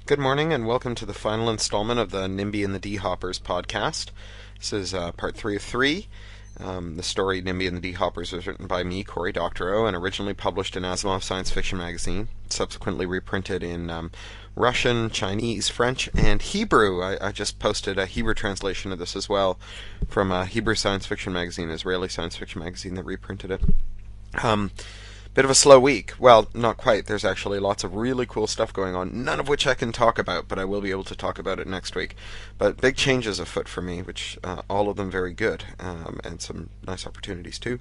Good morning and welcome to the final installment of the Nimby and the D-Hoppers podcast. This is part 3 of 3. The story Nimby and the D-Hoppers was written by me, Cory, Doctorow, and originally published in Asimov Science Fiction magazine, subsequently reprinted in Russian, Chinese, French, and Hebrew. I just posted a Hebrew translation of this as well from Hebrew Science Fiction magazine, Israeli Science Fiction magazine that reprinted it. Bit of a slow week. Well, not quite. There's actually lots of really cool stuff going on, none of which I can talk about, but I will be able to talk about it next week. But big changes afoot for me, which all of them very good, and some nice opportunities too.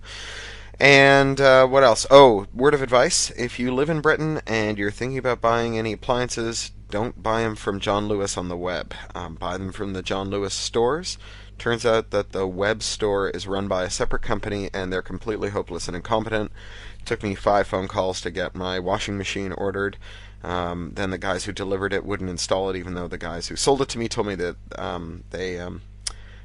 And what else? Oh, word of advice. If you live in Britain and you're thinking about buying any appliances, don't buy them from John Lewis on the web. Buy them from the John Lewis stores. Turns out that the web store is run by a separate company and they're completely hopeless and incompetent. It took me 5 phone calls to get my washing machine ordered. Then the guys who delivered it wouldn't install it, even though the guys who sold it to me told me that they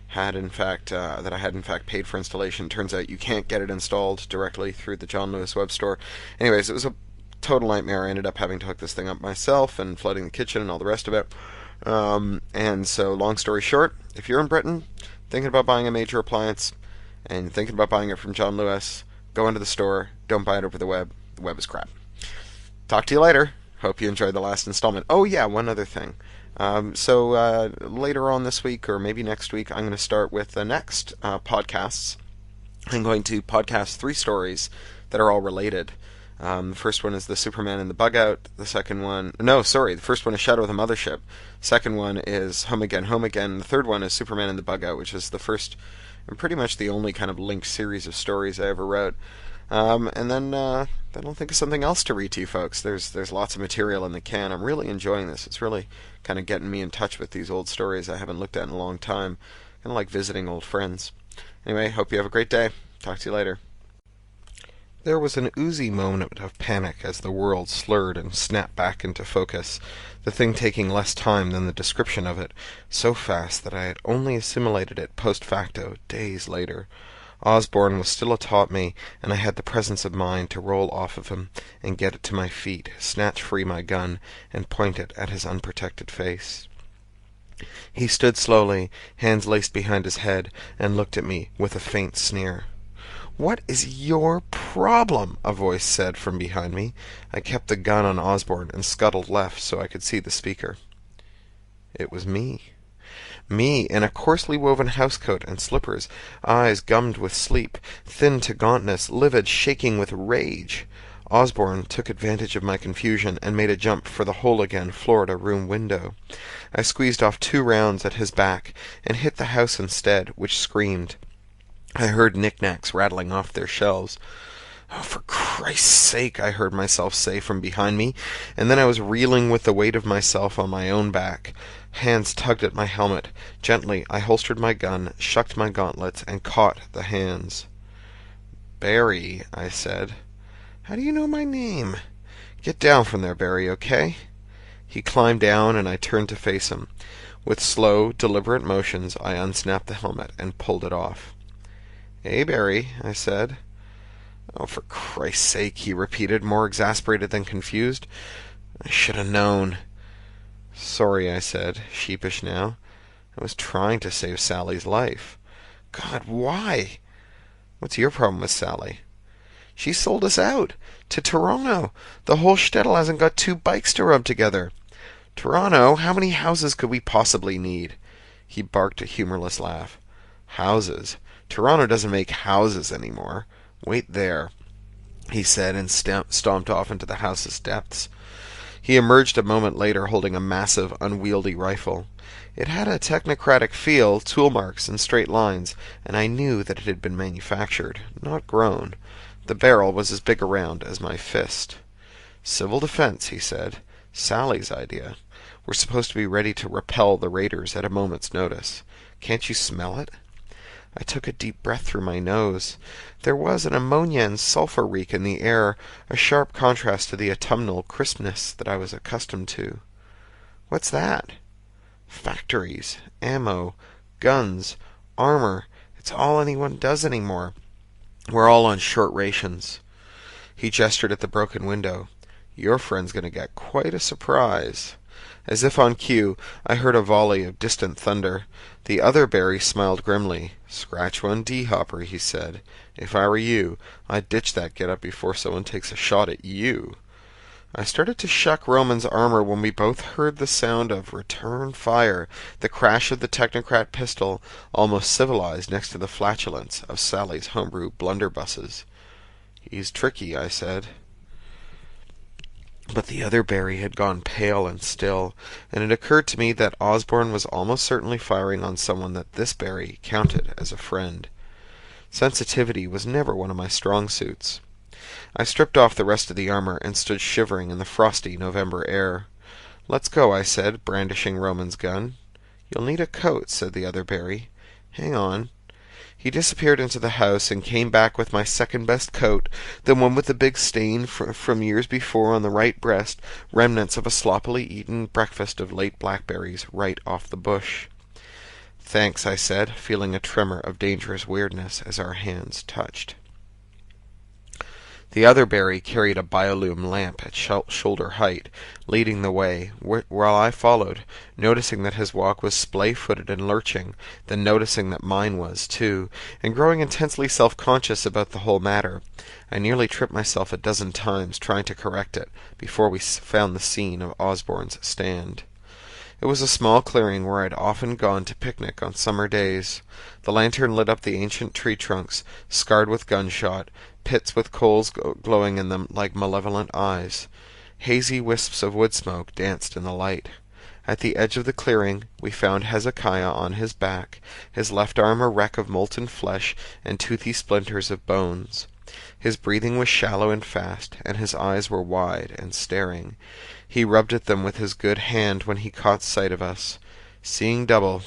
had in fact that I had in fact paid for installation. Turns out you can't get it installed directly through the John Lewis web store. Anyways, it was a total nightmare. I ended up having to hook this thing up myself and flooding the kitchen and all the rest of it. And so, long story short, if you're in Britain thinking about buying a major appliance and thinking about buying it from John Lewis, go into the store. Don't buy it over the web. The web is crap. Talk to you later. Hope you enjoyed the last installment. Oh yeah, one other thing. Later on this week, or maybe next week, I'm going to start with the next podcasts. I'm going to podcast 3 stories that are all related. The first one is the Superman and the Bug Out. The first one is Shadow of the Mothership. Second one is Home Again, Home Again. The third one is Superman and the Bug Out, which is the first and pretty much the only kind of linked series of stories I ever wrote. And then I'll think of something else to read to you folks. There's lots of material in the can. I'm really enjoying this. It's really kind of getting me in touch with these old stories I haven't looked at in a long time. Kind of like visiting old friends. Anyway, hope you have a great day. Talk to you later. There was an oozy moment of panic as the world slurred and snapped back into focus, the thing taking less time than the description of it, so fast that I had only assimilated it post facto, days later. Osborne was still atop me, and I had the presence of mind to roll off of him and get it to my feet, snatch free my gun, and point it at his unprotected face. He stood slowly, hands laced behind his head, and looked at me with a faint sneer. "What is your problem?" a voice said from behind me. I kept the gun on Osborne and scuttled left so I could see the speaker. It was me. Me, in a coarsely woven housecoat and slippers, eyes gummed with sleep, thin to gauntness, livid, shaking with rage. Osborne took advantage of my confusion and made a jump for the hole-again Florida room window. I squeezed off 2 rounds at his back and hit the house instead, which screamed. I heard knickknacks rattling off their shelves. "Oh, for Christ's sake," I heard myself say from behind me, and then I was reeling with the weight of myself on my own back. Hands tugged at my helmet. Gently, I holstered my gun, shucked my gauntlets, and caught the hands. "Barry," I said. "How do you know my name?" "Get down from there, Barry, okay?" He climbed down, and I turned to face him. With slow, deliberate motions, I unsnapped the helmet and pulled it off. "Hey, Barry," I said. "Oh, for Christ's sake," he repeated, more exasperated than confused. "I should have known." "Sorry," I said, sheepish now. I was trying to save Sally's life. "God, why?" "What's your problem with Sally?" "She sold us out. To Toronto. The whole shtetl hasn't got 2 bikes to rub together." "Toronto? How many houses could we possibly need?" He barked a humorless laugh. "Houses? Toronto doesn't make houses anymore. Wait there," he said, and stomped off into the house's depths. He emerged a moment later holding a massive, unwieldy rifle. It had a technocratic feel, tool marks and straight lines, and I knew that it had been manufactured, not grown. The barrel was as big around as my fist. "Civil defense," he said. "Sally's idea. We're supposed to be ready to repel the raiders at a moment's notice. Can't you smell it?" I took a deep breath through my nose. There was an ammonia and sulphur reek in the air, a sharp contrast to the autumnal crispness that I was accustomed to. "What's that?" "Factories, ammo, guns, armor. It's all anyone does anymore. We're all on short rations." He gestured at the broken window. "Your friend's going to get quite a surprise." As if on cue, I heard a volley of distant thunder. The other Barry smiled grimly. "Scratch one D-hopper," he said. "If I were you, I'd ditch that get-up before someone takes a shot at you." I started to shuck Roman's armor when we both heard the sound of return fire, the crash of the technocrat pistol, almost civilized next to the flatulence of Sally's homebrew blunderbusses. "He's tricky," I said. But the other Barry had gone pale and still, and it occurred to me that Osborne was almost certainly firing on someone that this Barry counted as a friend. Sensitivity was never one of my strong suits. I stripped off the rest of the armor and stood shivering in the frosty November air. "Let's go," I said, brandishing Roman's gun. "You'll need a coat," said the other Barry. "Hang on." He disappeared into the house and came back with my second-best coat, the one with the big stain from years before on the right breast, remnants of a sloppily eaten breakfast of late blackberries right off the bush. "Thanks," I said, feeling a tremor of dangerous weirdness as our hands touched. The other Barry carried a biolume lamp at shoulder height, leading the way, while I followed, noticing that his walk was splay-footed and lurching, then noticing that mine was, too, and growing intensely self-conscious about the whole matter. I nearly tripped myself a dozen times trying to correct it before we found the scene of Osborne's stand. It was a small clearing where I'd often gone to picnic on summer days. The lantern lit up the ancient tree trunks, scarred with gunshot, pits with coals glowing in them like malevolent eyes. Hazy wisps of wood smoke danced in the light. At the edge of the clearing we found Hezekiah on his back, his left arm a wreck of molten flesh and toothy splinters of bones. His breathing was shallow and fast, and his eyes were wide and staring. He rubbed at them with his good hand when he caught sight of us. "Seeing double.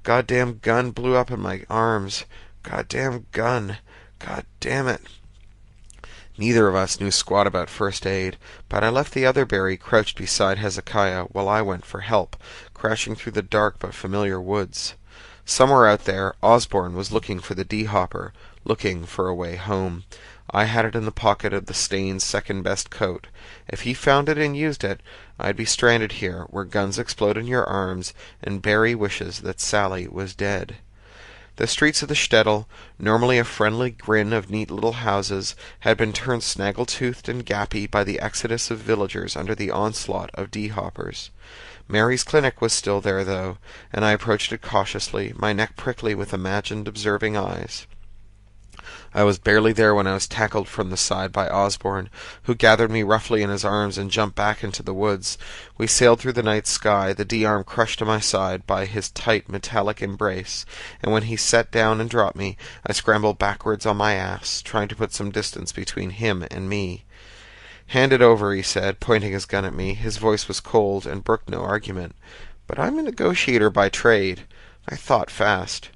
Goddamn gun blew up in my arms. Goddamn gun. God damn it." Neither of us knew squat about first aid, but I left the other Barry crouched beside Hezekiah while I went for help, crashing through the dark but familiar woods. Somewhere out there, Osborne was looking for the D-hopper, looking for a way home. I had it in the pocket of the Stain's second-best coat. If he found it and used it, I'd be stranded here, where guns explode in your arms, and Barry wishes that Sally was dead. The streets of the shtetl, normally a friendly grin of neat little houses, had been turned snaggle-toothed and gappy by the exodus of villagers under the onslaught of D-hoppers. Mary's clinic was still there, though, and I approached it cautiously, my neck prickly with imagined observing eyes. I was barely there when I was tackled from the side by Osborne, who gathered me roughly in his arms and jumped back into the woods. We sailed through the night sky, the D-arm crushed to my side by his tight metallic embrace, and when he sat down and dropped me, I scrambled backwards on my ass, trying to put some distance between him and me. "Hand it over," he said, pointing his gun at me. His voice was cold and brooked no argument. But I'm a negotiator by trade. I thought fast.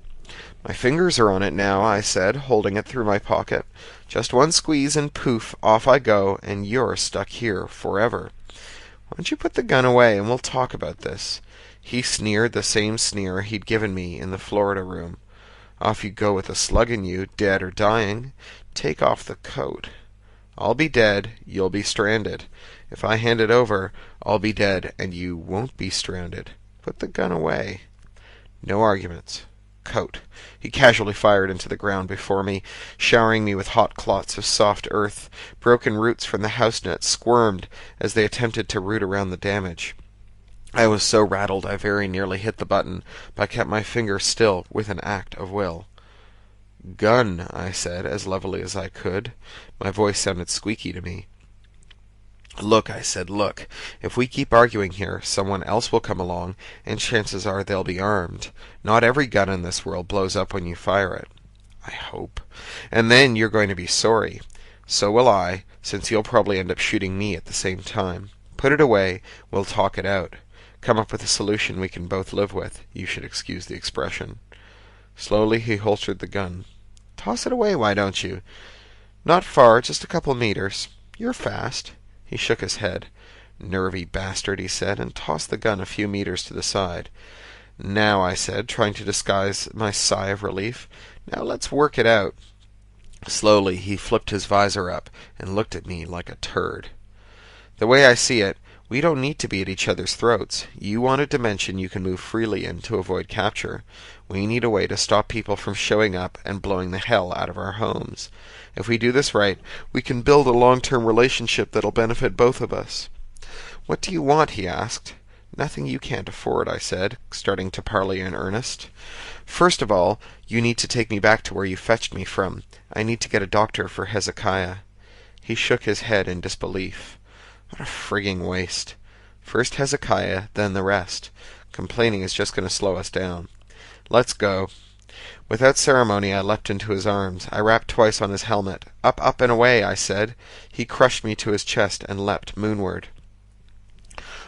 "My fingers are on it now," I said, holding it through my pocket. "Just one squeeze and poof, off I go, and you're stuck here forever. Why don't you put the gun away and we'll talk about this?" He sneered the same sneer he'd given me in the Florida room. "Off you go with a slug in you, dead or dying. Take off the coat." "I'll be dead, you'll be stranded. If I hand it over, I'll be dead, and you won't be stranded. Put the gun away." No arguments. Coat. He casually fired into the ground before me, showering me with hot clots of soft earth. Broken roots from the house net squirmed as they attempted to root around the damage. I was so rattled I very nearly hit the button, but I kept my finger still with an act of will. "Gun," I said, as levelly as I could. My voice sounded squeaky to me. "Look," I said, "look. If we keep arguing here, someone else will come along, and chances are they'll be armed. Not every gun in this world blows up when you fire it. I hope. And then you're going to be sorry. So will I, since you'll probably end up shooting me at the same time. Put it away, we'll talk it out. Come up with a solution we can both live with. You should excuse the expression." Slowly he holstered the gun. "Toss it away, why don't you?" "Not far, just a couple meters. You're fast." He shook his head. "Nervy bastard," he said, and tossed the gun a few meters to the side. "Now," I said, trying to disguise my sigh of relief, "now let's work it out." Slowly he flipped his visor up and looked at me like a turd. "The way I see it, We don't need to be at each other's throats. You want a dimension you can move freely in to avoid capture. We need a way to stop people from showing up and blowing the hell out of our homes. If we do this right, we can build a long-term relationship that'll benefit both of us." "What do you want?" he asked. "Nothing you can't afford," I said, starting to parley in earnest. "First of all, you need to take me back to where you fetched me from. I need to get a doctor for Hezekiah." He shook his head in disbelief. "What a frigging waste. First Hezekiah, then the rest. Complaining is just going to slow us down. Let's go." Without ceremony, I leapt into his arms. I rapped twice on his helmet. "Up, up, and away," I said. He crushed me to his chest and leapt moonward.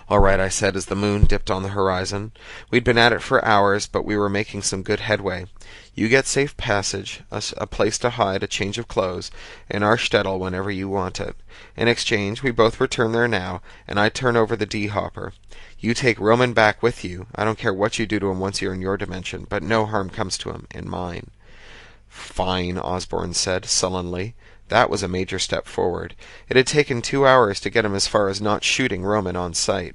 "All right," I said as the moon dipped on the horizon. We'd been at it for hours, but we were making some good headway. "You get safe passage, a place to hide, a change of clothes, and our shtetl whenever you want it. In exchange, we both return there now, and I turn over the D-hopper. You take Roman back with you. I don't care what you do to him once you're in your dimension, but no harm comes to him in mine." "Fine," Osborn said, sullenly. That was a major step forward. It had taken 2 hours to get him as far as not shooting Roman on sight.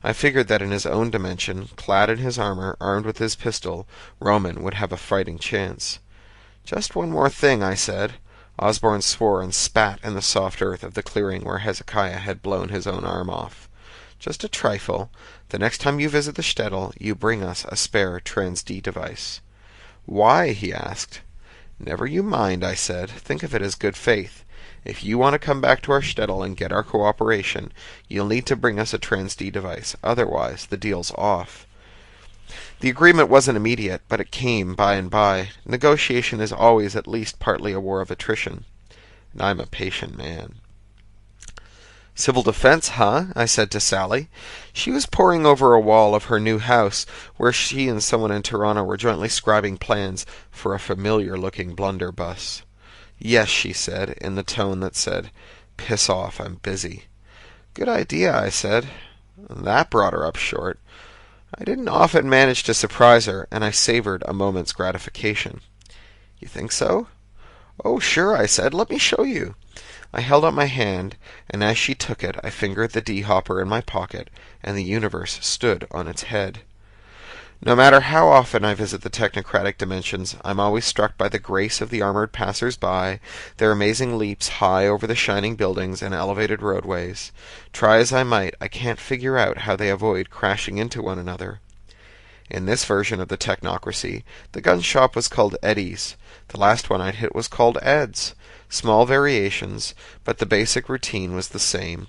I figured that in his own dimension, clad in his armor, armed with his pistol, Roman would have a fighting chance. "Just one more thing," I said. Osborn swore and spat in the soft earth of the clearing where Hezekiah had blown his own arm off. "Just a trifle. The next time you visit the shtetl, you bring us a spare Trans-D device." "Why?" he asked. "Never you mind," I said. "Think of it as good faith. If you want to come back to our shtetl and get our cooperation, you'll need to bring us a Trans-D device. Otherwise, the deal's off." The agreement wasn't immediate, but it came by and by. Negotiation is always at least partly a war of attrition. And I'm a patient man. "Civil defense, huh?" I said to Sally. She was poring over a wall of her new house, where she and someone in Toronto were jointly scribing plans for a familiar-looking blunderbuss. "Yes," she said, in the tone that said, "Piss off, I'm busy." "Good idea," I said. That brought her up short. I didn't often manage to surprise her, and I savored a moment's gratification. "You think so?" "Oh, sure," I said. "Let me show you." I held out my hand, and as she took it, I fingered the D-hopper in my pocket, and the universe stood on its head. No matter how often I visit the technocratic dimensions, I'm always struck by the grace of the armored passers-by, their amazing leaps high over the shining buildings and elevated roadways. Try as I might, I can't figure out how they avoid crashing into one another. In this version of the technocracy, the gun shop was called Eddie's. The last one I'd hit was called Ed's. Small variations, but the basic routine was the same.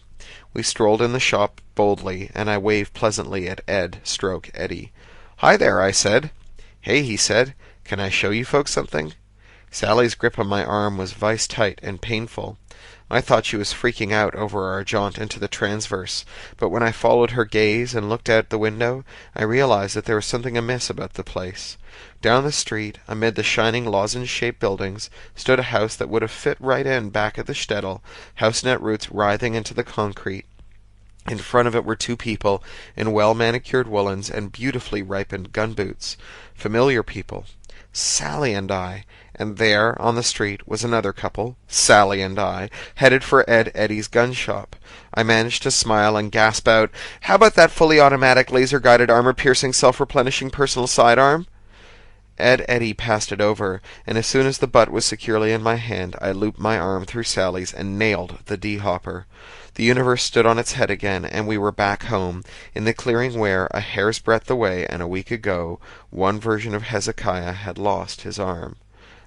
We strolled in the shop boldly, and I waved pleasantly at Ed/Eddie. "Hi there," I said. "Hey," he said. "Can I show you folks something?" Sally's grip on my arm was vice-tight and painful. I thought she was freaking out over our jaunt into the transverse, but when I followed her gaze and looked out the window, I realized that there was something amiss about the place. Down the street, amid the shining lozenge-shaped buildings, stood a house that would have fit right in back of the shtetl, house-net roots writhing into the concrete. In front of it were 2 people in well-manicured woolens and beautifully ripened gun boots. Familiar people. Sally and I. And there, on the street, was another couple, Sally and I, headed for Eddie's gun shop. I managed to smile and gasp out, "How about that fully automatic, laser-guided, armor-piercing, self-replenishing personal sidearm?" Eddie passed it over, and as soon as the butt was securely in my hand, I looped my arm through Sally's and nailed the D-hopper. The universe stood on its head again, and we were back home, in the clearing where, a hair's breadth away and a week ago, one version of Hezekiah had lost his arm.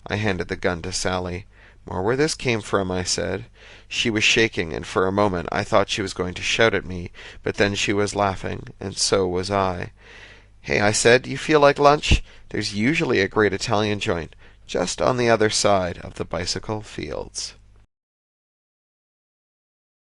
I handed the gun to Sally. "More where this came from," I said. She was shaking, and for a moment I thought she was going to shout at me, but then she was laughing, and so was I. "Hey," I said, "do you feel like lunch? There's usually a great Italian joint just on the other side of the bicycle fields."